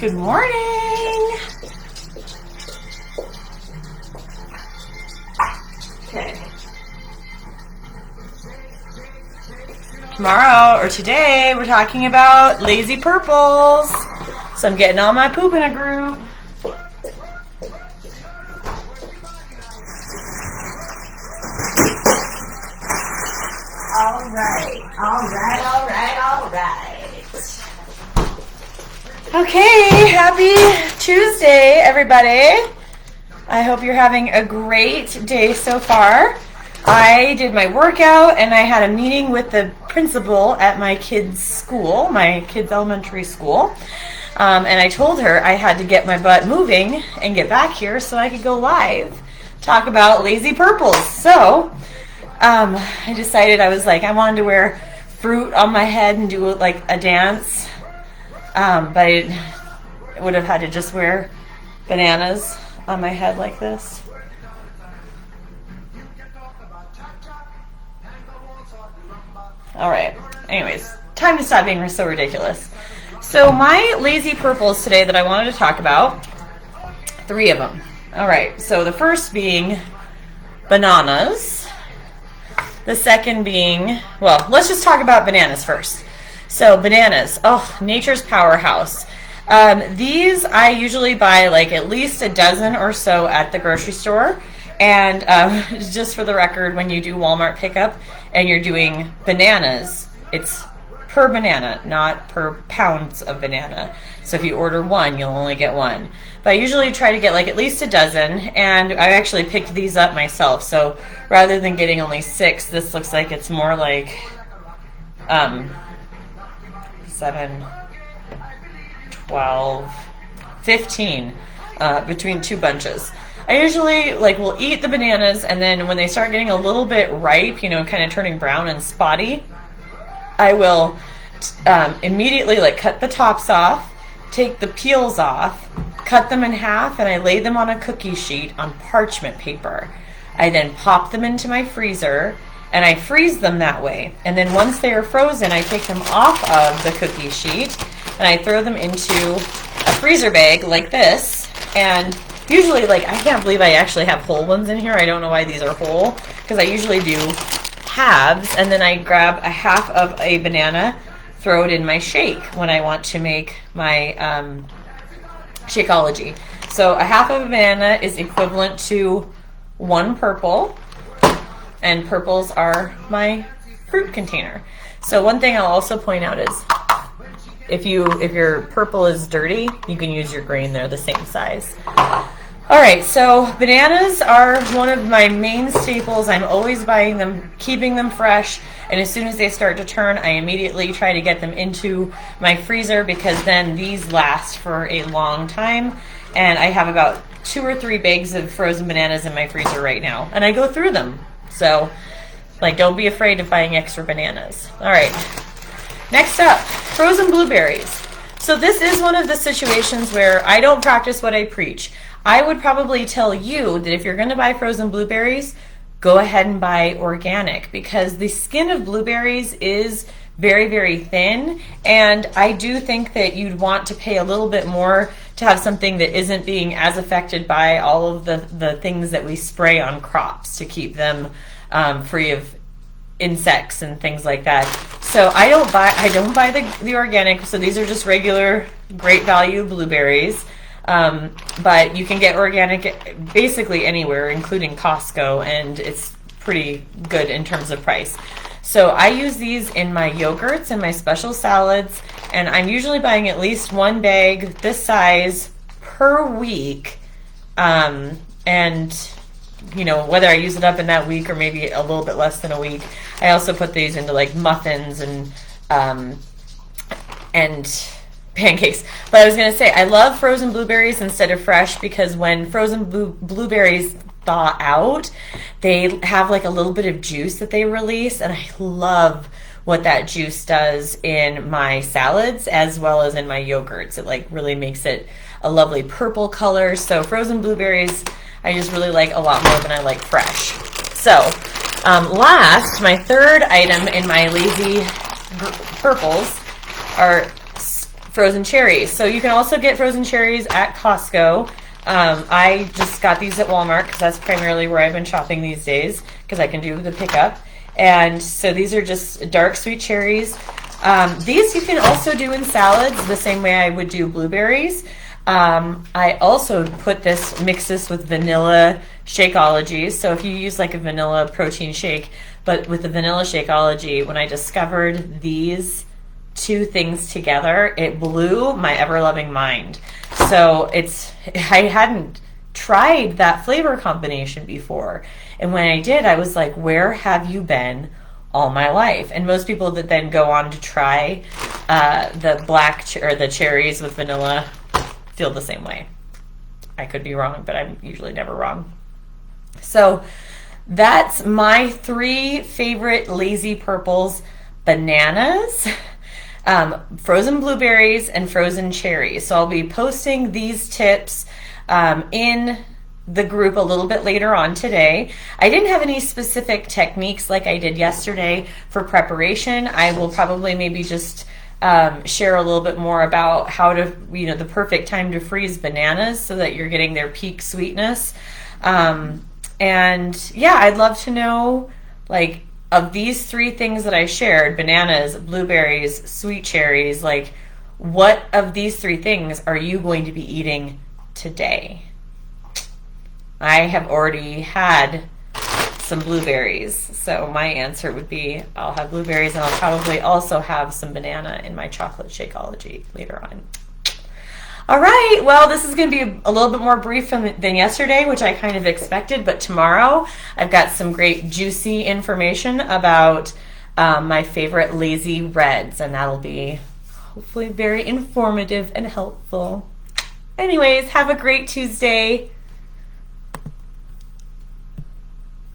Good morning. Okay. Tomorrow or today we're talking about lazy purples. So I'm getting all my poop in a group. All right. Okay, happy Tuesday, everybody. I hope you're having a great day so far. I did my workout and I had a meeting with the principal at my kids' school, my kids' elementary school. And I told her I had to get my butt moving and get back here so I could go live, talk about lazy purples. So I decided I wanted to wear fruit on my head and do like a dance. But I would have had to just wear bananas on my head like this. All right. Anyways, time to stop being so ridiculous. So my lazy purples today that I wanted to talk about, 3 of them. All right. So the first being bananas. The second being, well, let's just talk about bananas first. So bananas, nature's powerhouse. These I usually buy like at least a dozen or so at the grocery store. And just for the record, when you do Walmart pickup and you're doing bananas, it's per banana, not per pounds of banana. So if you order 1, you'll only get 1. But I usually try to get like at least a dozen, and I actually picked these up myself. So rather than getting only 6, this looks like it's more like 7, 12, 15 between 2 bunches. I usually will eat the bananas, and then when they start getting a little bit ripe, kind of turning brown and spotty, I will immediately cut the tops off, take the peels off, cut them in half, and I lay them on a cookie sheet on parchment paper. I then pop them into my freezer, and I freeze them that way. And then once they are frozen, I take them off of the cookie sheet, and I throw them into a freezer bag like this. And usually, I can't believe I actually have whole ones in here. I don't know why these are whole, because I usually do halves, and then I grab a half of a banana, throw it in my shake when I want to make my Shakeology. So a half of a banana is equivalent to 1 purple, and purples are my fruit container. So one thing I'll also point out is if your purple is dirty, you can use your green. They're the same size. All right, so bananas are one of my main staples. I'm always buying them, keeping them fresh, and as soon as they start to turn, I immediately try to get them into my freezer, because then these last for a long time. And I have about 2 or 3 bags of frozen bananas in my freezer right now, and I go through them. So, don't be afraid of buying extra bananas. All right, next up, frozen blueberries. So this is one of the situations where I don't practice what I preach. I would probably tell you that if you're going to buy frozen blueberries, go ahead and buy organic, because the skin of blueberries is very, very thin, and I do think that you'd want to pay a little bit more to have something that isn't being as affected by all of the things that we spray on crops to keep them free of insects and things like that. So I don't buy the organic. So these are just regular great value blueberries. But you can get organic basically anywhere, including Costco, and it's pretty good in terms of price. So I use these in my yogurts and my special salads, and I'm usually buying at least 1 bag this size per week. And whether I use it up in that week or maybe a little bit less than a week. I also put these into muffins and pancakes. But I was going to say, I love frozen blueberries instead of fresh, because when frozen blueberries thaw out, they have a little bit of juice that they release, and I love what that juice does in my salads as well as in my yogurts. It really makes it a lovely purple color. So frozen blueberries I just really like a lot more than I like fresh. So last, my third item in my lazy purples are frozen cherries. So you can also get frozen cherries at Costco. I just got these at Walmart because that's primarily where I've been shopping these days because I can do the pickup. And so these are just dark sweet cherries. These you can also do in salads the same way I would do blueberries. I also mix this with vanilla Shakeology. So if you use like a vanilla protein shake, but with the vanilla Shakeology, when I discovered these two things together, it blew my ever-loving mind. So I hadn't tried that flavor combination before. And when I did, I was like, where have you been all my life? And most people that then go on to try the cherries with vanilla feel the same way. I could be wrong, but I'm usually never wrong. So that's my 3 favorite lazy purples: bananas, frozen blueberries, and frozen cherries. So I'll be posting these tips in the group a little bit later on today. I didn't have any specific techniques like I did yesterday for preparation. I will probably maybe just share a little bit more about how to, the perfect time to freeze bananas so that you're getting their peak sweetness. And yeah, I'd love to know, like, of these 3 things that I shared, bananas, blueberries, sweet cherries, like, what of these 3 things are you going to be eating today? I have already had some blueberries, so my answer would be I'll have blueberries, and I'll probably also have some banana in my chocolate Shakeology later on. All right, well, this is going to be a little bit more brief than yesterday, which I kind of expected, but tomorrow I've got some great juicy information about my favorite lazy reds, and that'll be hopefully very informative and helpful. Anyways, have a great Tuesday.